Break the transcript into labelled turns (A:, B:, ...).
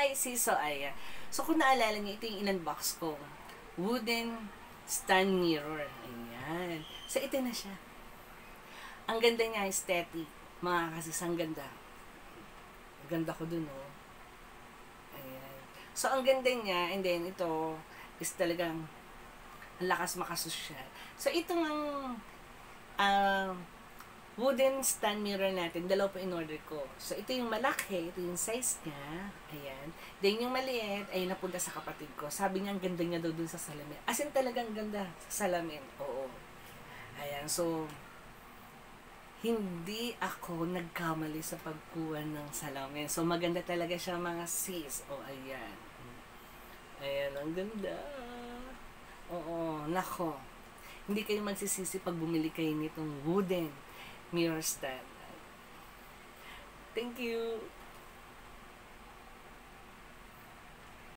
A: hi sis. So, ayan. So, kung naalala niyo, ito yung in-unbox ko. Wooden stand mirror. Ayan. So, ito na siya. Ang ganda niya, aesthetic. Mga kasis, ang ganda. Ang ganda ko dun, oh. Ayan. So, ang ganda niya, and then, ito is talagang ang lakas makasosyal. So, itong wooden stand mirror natin, dalawa po in-order ko. So, ito yung malaki, ito yung size niya. Ayan. Then, yung maliit, ay napunta sa kapatid ko. Sabi niya, ang ganda niya daw dun sa salamin. As in, talagang ganda sa salamin. Oo. Ayan. So, hindi ako nagkamali sa pagkuha ng salamin. So, maganda talaga siya, mga sis. O, ayan. Ayan, ang ganda. Oo, nako. Hindi kayo magsisisi pag bumili kayo nitong wooden mirror stand. Thank you.